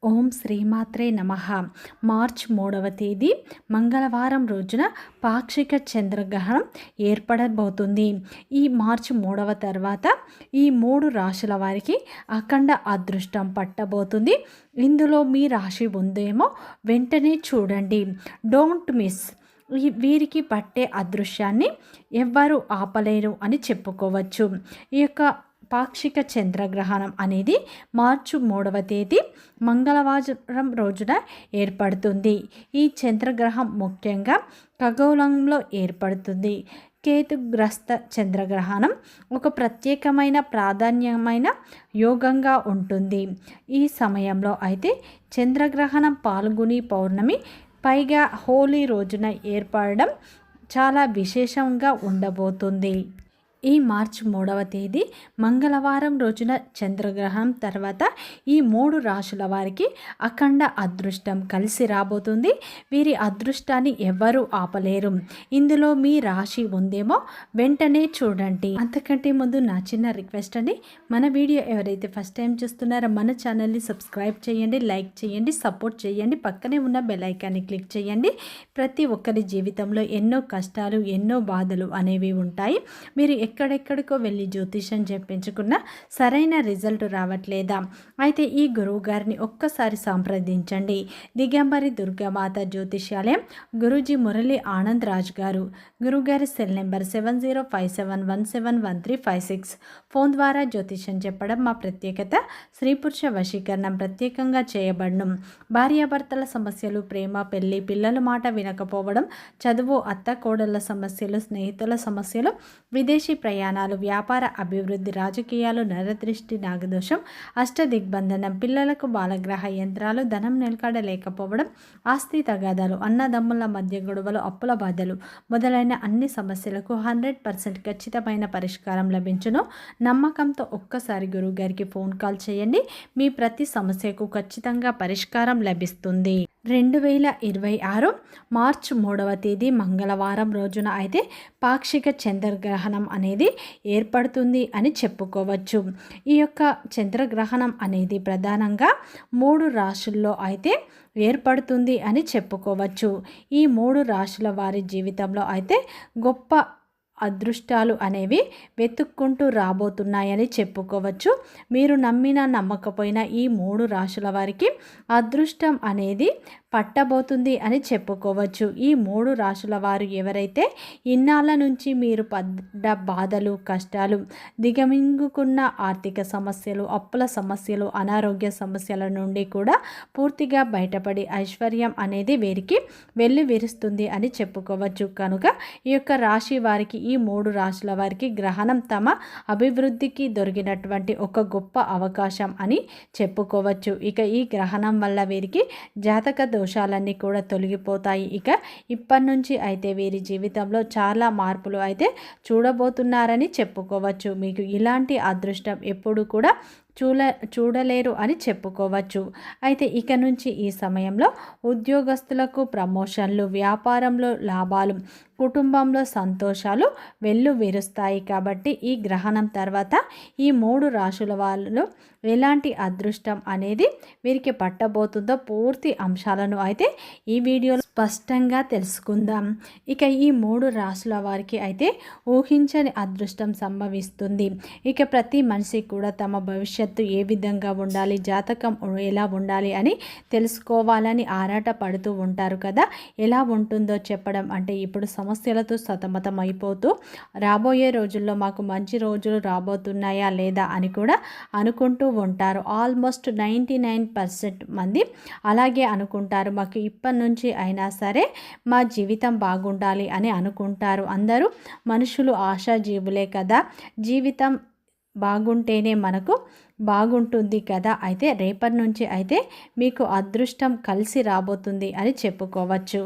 ఓం శ్రీమాత్రే నమః. మార్చ్ 3వ తేదీ మంగళవారం రోజున పాక్షిక చంద్రగ్రహణం ఏర్పడబోతుంది. ఈ మార్చి 3వ తర్వాత ఈ 3 రాశుల వారికి అఖండ అదృష్టం పట్టబోతుంది. ఇందులో మీ రాశి ఉందేమో వెంటనే చూడండి, డోంట్ మిస్. వీరికి పట్టే అదృశ్యాన్ని ఎవ్వరూ ఆపలేరు అని చెప్పుకోవచ్చు. ఈ యొక్క పాక్షిక చంద్రగ్రహణం అనేది మార్చి 3వ తేదీ మంగళవారం రోజున ఏర్పడుతుంది. ఈ చంద్రగ్రహం ముఖ్యంగా ఖగోళంలో ఏర్పడుతుంది. కేతుగ్రస్త చంద్రగ్రహణం ఒక ప్రత్యేకమైన ప్రాధాన్యమైన యోగంగా ఉంటుంది. ఈ సమయంలో అయితే చంద్రగ్రహణం పాల్గొని పౌర్ణమి పైగా హోలీ రోజున ఏర్పడడం చాలా విశేషంగా ఉండబోతుంది. ఈ మార్చి 3వ తేదీ మంగళవారం రోజున చంద్రగ్రహణం తర్వాత ఈ 3 రాశుల వారికి అఖండ అదృష్టం కలిసి రాబోతుంది. వీరి అదృష్టాన్ని ఎవ్వరూ ఆపలేరు. ఇందులో మీ రాశి ఉందేమో వెంటనే చూడండి. అంతకంటే ముందు నా చిన్న రిక్వెస్ట్ అండి, మన వీడియో ఎవరైతే ఫస్ట్ టైం చూస్తున్నారో మన ఛానల్ని సబ్స్క్రైబ్ చేయండి, లైక్ చేయండి, సపోర్ట్ చేయండి, పక్కనే ఉన్న బెల్ ఐకాన్ని క్లిక్ చేయండి. ప్రతి ఒక్కరి జీవితంలో ఎన్నో కష్టాలు, ఎన్నో బాధలు అనేవి ఉంటాయి. మీరు ఎక్కడెక్కడికో వెళ్ళి జ్యోతిషం చెప్పించుకున్నా సరైన రిజల్ట్ రావట్లేదా? అయితే ఈ గురువు గారిని ఒక్కసారి సంప్రదించండి. దిగంబరి దుర్గామాత జ్యోతిష్యాలయం, గురూజీ మురళి ఆనంద్ రాజ్ గారు. గురుగారి సెల్ నెంబర్ 7057171356. ఫోన్ ద్వారా జ్యోతిషం చెప్పడం మా ప్రత్యేకత. స్త్రీ పురుష వశీకరణం ప్రత్యేకంగా చేయబడడం. భార్యాభర్తల సమస్యలు, ప్రేమ, పెళ్లి, పిల్లల మాట వినకపోవడం, చదువు, అత్త కోడళ్ల సమస్యలు, స్నేహితుల సమస్యలు, విదేశీ ప్రయాణాలు, వ్యాపార అభివృద్ధి, రాజకీయాలు, నరదృష్టి, నాగదోషం, అష్టదిగ్బంధనం, పిల్లలకు బాలగ్రహ యంత్రాలు, ధనం నిలకడలేకపోవడం, ఆస్తి తగాదాలు, అన్నదమ్ముల మధ్య గొడవలు, అప్పుల బాధలు మొదలైన అన్ని సమస్యలకు 100% ఖచ్చితమైన పరిష్కారం లభించును. నమ్మకంతో ఒక్కసారి గురువుగారికి ఫోన్ కాల్ చేయండి. మీ ప్రతి సమస్యకు ఖచ్చితంగా పరిష్కారం లభిస్తుంది. 2026 మార్చి 3వ తేదీ మంగళవారం రోజున అయితే పాక్షిక చంద్రగ్రహణం అనేది ఏర్పడుతుంది అని చెప్పుకోవచ్చు. ఈ యొక్క చంద్రగ్రహణం అనేది ప్రధానంగా 3 రాశుల్లో అయితే ఏర్పడుతుంది అని చెప్పుకోవచ్చు. ఈ 3 రాశుల వారి జీవితంలో అయితే గొప్ప అదృష్టాలు అనేవి వెతుక్కుంటూ రాబోతున్నాయని చెప్పుకోవచ్చు. మీరు నమ్మినా నమ్మకపోయినా ఈ 3 రాశుల వారికి అదృష్టం అనేది పట్టబోతుంది అని చెప్పుకోవచ్చు. ఈ 3 రాశుల వారు ఎవరైతే ఇన్నాళ్ళ నుంచి మీరు పడ్డ బాధలు, కష్టాలు, దిగమింగుకున్న ఆర్థిక సమస్యలు, అప్పుల సమస్యలు, అనారోగ్య సమస్యల నుండి కూడా పూర్తిగా బయటపడి ఐశ్వర్యం అనేది వీరికి వెళ్ళి విరుస్తుంది అని చెప్పుకోవచ్చు. కనుక ఈ యొక్క రాశి వారికి, ఈ 3 రాశుల వారికి గ్రహణం తమ అభివృద్ధికి దొరికినటువంటి ఒక గొప్ప అవకాశం అని చెప్పుకోవచ్చు. ఇక ఈ గ్రహణం వల్ల వీరికి జాతక దోషాలన్నీ కూడా తొలగిపోతాయి. ఇక ఇప్పటి నుంచి అయితే వీరి జీవితంలో చాలా మార్పులు అయితే చూడబోతున్నారని చెప్పుకోవచ్చు. మీకు ఇలాంటి అదృష్టం ఎప్పుడు కూడా చూడలేరు అని చెప్పుకోవచ్చు. అయితే ఇక నుంచి ఈ సమయంలో ఉద్యోగస్తులకు ప్రమోషన్లు, వ్యాపారంలో లాభాలు, కుటుంబంలో సంతోషాలు వెల్లువిరుస్తాయి. కాబట్టి ఈ గ్రహణం తర్వాత ఈ 3 రాశుల వాళ్ళు ఎలాంటి అదృష్టం అనేది వీరికి పట్టబోతుందో పూర్తి అంశాలను అయితే ఈ వీడియోలో స్పష్టంగా తెలుసుకుందాం. ఇక ఈ 3 రాశుల వారికి అయితే ఊహించని అదృష్టం సంభవిస్తుంది. ఇక ప్రతి మనిషి కూడా తమ భవిష్యత్తు ఏ విధంగా ఉండాలి, జాతకం ఎలా ఉండాలి అని తెలుసుకోవాలని ఆరాట పడుతూ ఉంటారు కదా. ఎలా ఉంటుందో చెప్పడం అంటే ఇప్పుడు సమస్యలతో సతమతం అయిపోతూ రాబోయే రోజుల్లో మాకు మంచి రోజులు రాబోతున్నాయా లేదా అని కూడా అనుకుంటూ ఉంటారు. ఆల్మోస్ట్ 99% మంది అలాగే అనుకుంటారు. మాకు ఇప్పటి నుంచి అయినా సరే మా జీవితం బాగుండాలి అని అనుకుంటారు. అందరూ మనుషులు ఆశాజీవులే కదా. జీవితం బాగుంటేనే మనకు బాగుంటుంది కదా. అయితే రేపటి నుంచి అయితే మీకు అదృష్టం కలిసి రాబోతుంది అని చెప్పుకోవచ్చు.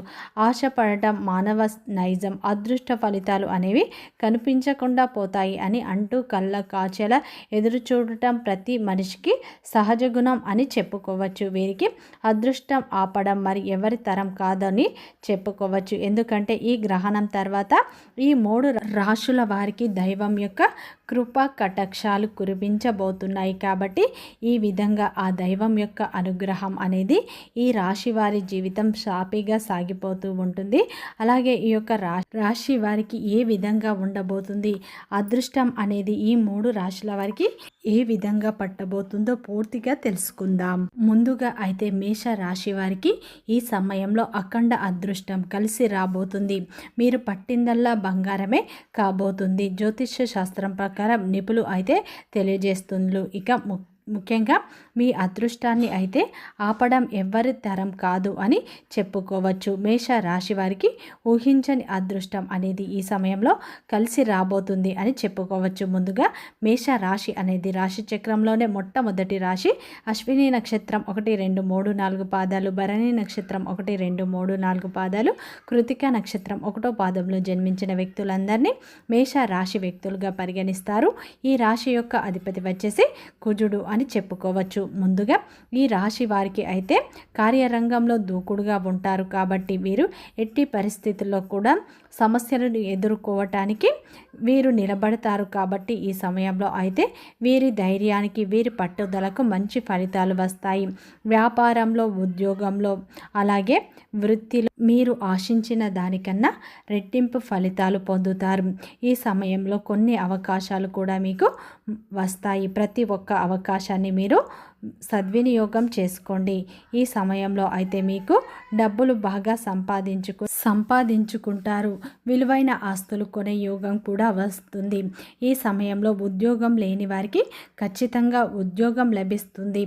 ఆశపడటం మానవ నైజం. అదృష్ట ఫలితాలు అనేవి కనిపించకుండా పోతాయి అని అంటూ కళ్ళ కాచేలా ఎదురు చూడటం ప్రతి మనిషికి సహజ గుణం అని చెప్పుకోవచ్చు. వీరికి అదృష్టం ఆపడం మరి ఎవరి తరం కాదని చెప్పుకోవచ్చు. ఎందుకంటే ఈ గ్రహణం తర్వాత ఈ 3 రాశుల వారికి దైవం యొక్క కృపా కటాక్షాలు కురిపించబోతున్నాయి. కాబట్టి ఈ విధంగా ఆ దైవం యొక్క అనుగ్రహం అనేది ఈ రాశి వారి జీవితం సాఫీగా సాగిపోతూ ఉంటుంది. అలాగే ఈ యొక్క రాశి వారికి ఏ విధంగా ఉండబోతుంది, అదృష్టం అనేది ఈ 3 రాశుల వారికి ఏ విధంగా పట్టబోతుందో పూర్తిగా తెలుసుకుందాం. ముందుగా అయితే మేష రాశి వారికి ఈ సమయంలో అఖండ అదృష్టం కలిసి రాబోతుంది. మీరు పట్టిందల్లా బంగారమే కాబోతుంది. జ్యోతిష్య శాస్త్రం ప్రకారం నిపుణులు అయితే తెలియజేస్తున్నారు. ఇక ముఖ్యంగా మీ అదృష్టాన్ని అయితే ఆపడం ఎవ్వరి తరం కాదు అని చెప్పుకోవచ్చు. మేష రాశి వారికి ఊహించని అదృష్టం అనేది ఈ సమయంలో కలిసి రాబోతుంది అని చెప్పుకోవచ్చు. ముందుగా మేష రాశి అనేది రాశి చక్రంలోనే మొట్టమొదటి రాశి. అశ్విని నక్షత్రం 1, 2, 3, 4 పాదాలు, భరణి నక్షత్రం 1, 2, 3, 4 పాదాలు, కృతిక నక్షత్రం 1వ పాదంలో జన్మించిన వ్యక్తులందరినీ మేష రాశి వ్యక్తులుగా పరిగణిస్తారు. ఈ రాశి యొక్క అధిపతి వచ్చేసి కుజుడు అని చెప్పుకోవచ్చు. ముందుగా ఈ రాశి వారికి అయితే కార్యరంగంలో దూకుడుగా ఉంటారు కాబట్టి వీరు ఎట్టి పరిస్థితుల్లో కూడా సమస్యలను ఎదుర్కోవటానికి వీరు నిలబడతారు. కాబట్టి ఈ సమయంలో అయితే వీరి ధైర్యానికి, వీరి పట్టుదలకు మంచి ఫలితాలు వస్తాయి. వ్యాపారంలో, ఉద్యోగంలో, అలాగే వృత్తిలో మీరు ఆశించిన దానికన్నా రెట్టింపు ఫలితాలు పొందుతారు. ఈ సమయంలో కొన్ని అవకాశాలు కూడా మీకు వస్తాయి. ప్రతి ఒక్క అవకాశాన్ని మీరు సద్వినియోగం చేసుకోండి. ఈ సమయంలో అయితే మీకు డబ్బులు బాగా సంపాదించుకుంటారు. విలువైన ఆస్తులు కొనే యోగం కూడా వస్తుంది. ఈ సమయంలో ఉద్యోగం లేని వారికి ఖచ్చితంగా ఉద్యోగం లభిస్తుంది.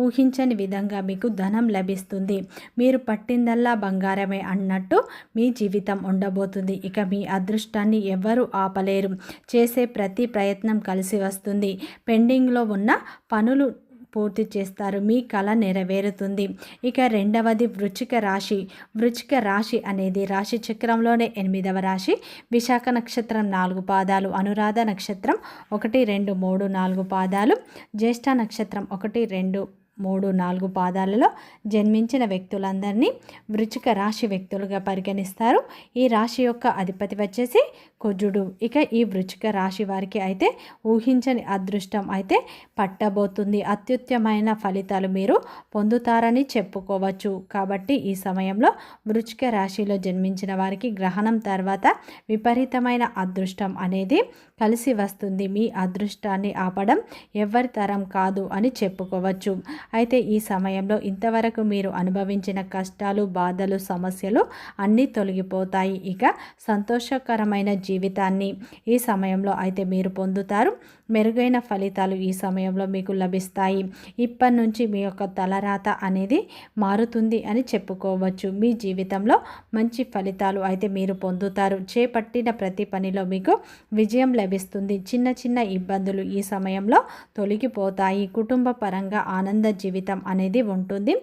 ఊహించని విధంగా మీకు ధనం లభిస్తుంది. మీరు పట్టిందల్లా బంగారమే అన్నట్టు మీ జీవితం ఉండబోతుంది. ఇక మీ అదృష్టాన్ని ఎవ్వరూ ఆపలేరు. చేసే ప్రతి ప్రయత్నం కలిసి వస్తుంది. పెండింగ్లో ఉన్న పనులు పూర్తి చేస్తారు. మీ కళ నెరవేరుతుంది. ఇక రెండవది వృశ్చిక రాశి. వృశ్చిక రాశి అనేది రాశి చక్రంలోనే 8వ రాశి. విశాఖ నక్షత్రం 4 పాదాలు, అనురాధ నక్షత్రం 1, 2, 3, 4 పాదాలు, జ్యేష్ఠ నక్షత్రం 1, 2, 3, 4 పాదాలలో జన్మించిన వ్యక్తులందరినీ వృశ్చిక రాశి వ్యక్తులుగా పరిగణిస్తారు. ఈ రాశి యొక్క అధిపతి వచ్చేసి కుజుడు. ఇక ఈ వృశ్చిక రాశి వారికి అయితే ఊహించని అదృష్టం అయితే పట్టబోతుంది. అత్యుత్తమైన ఫలితాలు మీరు పొందుతారని చెప్పుకోవచ్చు. కాబట్టి ఈ సమయంలో వృశ్చిక రాశిలో జన్మించిన వారికి గ్రహణం తర్వాత విపరీతమైన అదృష్టం అనేది కలిసి వస్తుంది. మీ అదృష్టాన్ని ఆపడం ఎవరి తరం కాదు అని చెప్పుకోవచ్చు. అయితే ఈ సమయంలో ఇంతవరకు మీరు అనుభవించిన కష్టాలు, బాధలు, సమస్యలు అన్నీ తొలగిపోతాయి. ఇక సంతోషకరమైన జీవితాన్ని ఈ సమయంలో అయితే మీరు పొందుతారు. మెరుగైన ఫలితాలు ఈ సమయంలో మీకు లభిస్తాయి. ఇప్పటి నుంచి మీ యొక్క తలరాత అనేది మారుతుంది అని చెప్పుకోవచ్చు. మీ జీవితంలో మంచి ఫలితాలు అయితే మీరు పొందుతారు. చేపట్టిన ప్రతి పనిలో మీకు విజయం లభిస్తుంది. చిన్న చిన్న ఇబ్బందులు ఈ సమయంలో తొలగిపోతాయి. కుటుంబ పరంగా ఆనంద జీవితం అనేది ఉంటుంది.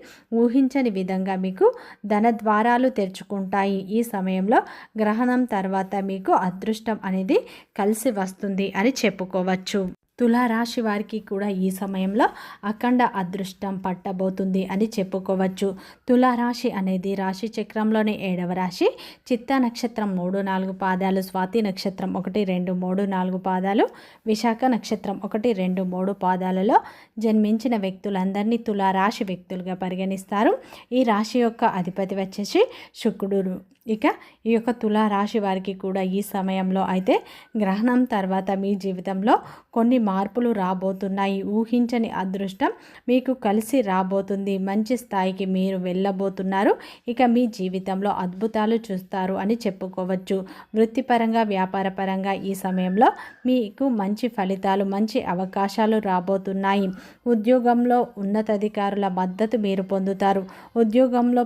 ఊహించని విధంగా మీకు ధన ద్వారాలు తెరుచుకుంటాయి. ఈ సమయంలో గ్రహణం తర్వాత మీకు అదృష్టం అనేది కలిసి వస్తుంది అని చెప్పుకోవచ్చు. తులారాశి వారికి కూడా ఈ సమయంలో అఖండ అదృష్టం పట్టబోతుంది అని చెప్పుకోవచ్చు. తులారాశి అనేది రాశి చక్రంలోని 7వ రాశి. చిత్తా నక్షత్రం 3, 4 పాదాలు, స్వాతి నక్షత్రం 1, 2, 3, 4 పాదాలు, విశాఖ నక్షత్రం 1, 2, 3 పాదాలలో జన్మించిన వ్యక్తులందరినీ తులారాశి వ్యక్తులుగా పరిగణిస్తారు. ఈ రాశి యొక్క అధిపతి వచ్చేసి శుక్రుడు. ఇక ఈ యొక్క తులారాశి వారికి కూడా ఈ సమయంలో అయితే గ్రహణం తర్వాత మీ జీవితంలో కొన్ని మార్పులు రాబోతున్నాయి. ఊహించని అదృష్టం మీకు కలిసి రాబోతుంది. మంచి స్థాయికి మీరు వెళ్ళబోతున్నారు. ఇక మీ జీవితంలో అద్భుతాలు చూస్తారు అని చెప్పుకోవచ్చు. వృత్తిపరంగా, వ్యాపారపరంగా ఈ సమయంలో మీకు మంచి ఫలితాలు, మంచి అవకాశాలు రాబోతున్నాయి. ఉద్యోగంలో ఉన్నతాధికారుల మద్దతు మీరు పొందుతారు. ఉద్యోగంలో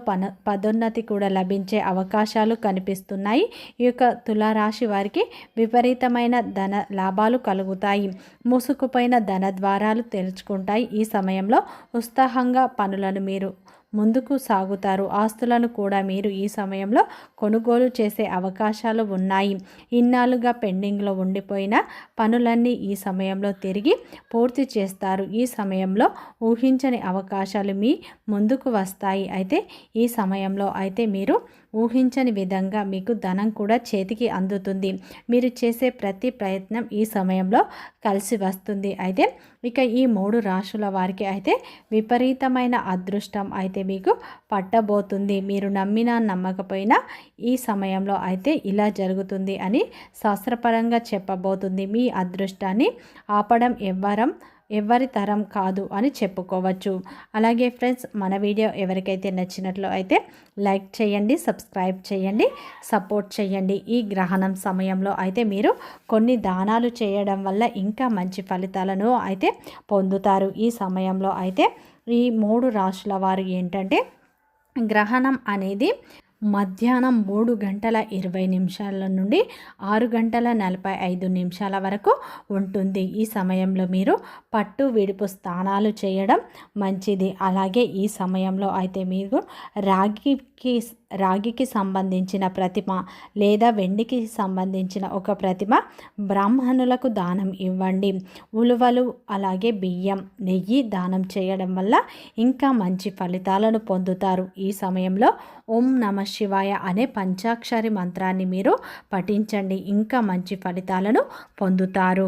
పదోన్నతి కూడా లభించే అవకాశాలు కనిపిస్తున్నాయి. ఈ యొక్క తులారాశి వారికి విపరీతమైన ధన లాభాలు కలుగుతాయి. మూసుకుపోయిన ధన ద్వారాలు తెరుచుకుంటాయి. ఈ సమయంలో ఉత్సాహంగా పనులను మీరు ముందుకు సాగుతారు. ఆస్తులను కూడా మీరు ఈ సమయంలో కొనుగోలు చేసే అవకాశాలు ఉన్నాయి. ఇన్నాళ్ళుగా పెండింగ్లో ఉండిపోయిన పనులన్నీ ఈ సమయంలో తిరిగి పూర్తి చేస్తారు. ఈ సమయంలో ఊహించని అవకాశాలు మీ ముందుకు వస్తాయి. అయితే ఈ సమయంలో అయితే మీరు ఊహించని విధంగా మీకు ధనం కూడా చేతికి అందుతుంది. మీరు చేసే ప్రతి ప్రయత్నం ఈ సమయంలో కలిసి వస్తుంది. అయితే ఇక ఈ 3 రాశుల వారికి అయితే విపరీతమైన అదృష్టం అయితే మీకు పట్టబోతుంది. మీరు నమ్మినా నమ్మకపోయినా ఈ సమయంలో అయితే ఇలా జరుగుతుంది అని శాస్త్రపరంగా చెప్పబోతుంది. మీ అదృష్టాన్ని ఆపడం ఎవరి తరం కాదు అని చెప్పుకోవచ్చు. అలాగే ఫ్రెండ్స్, మన వీడియో ఎవరికైతే నచ్చినట్లు అయితే లైక్ చేయండి, సబ్స్క్రైబ్ చేయండి, సపోర్ట్ చేయండి. ఈ గ్రహణం సమయంలో అయితే మీరు కొన్ని దానాలు చేయడం వల్ల ఇంకా మంచి ఫలితాలను అయితే పొందుతారు. ఈ సమయంలో అయితే ఈ 3 రాశుల వారు ఏంటంటే, గ్రహణం అనేది మధ్యాహ్నం 3:20 నుండి 6:45 వరకు ఉంటుంది. ఈ సమయంలో మీరు పట్టు విడుపు స్నానాలు చేయడం మంచిది. అలాగే ఈ సమయంలో అయితే మీరు రాగికి సంబంధించిన ప్రతిమ లేదా వెండికి సంబంధించిన ఒక ప్రతిమ బ్రాహ్మణులకు దానం ఇవ్వండి. ఉలువలు అలాగే బియ్యం, నెయ్యి దానం చేయడం వల్ల ఇంకా మంచి ఫలితాలను పొందుతారు. ఈ సమయంలో ఓం నమః శివాయ అనే పంచాక్షరి మంత్రాన్ని మీరు పఠించండి. ఇంకా మంచి ఫలితాలను పొందుతారు.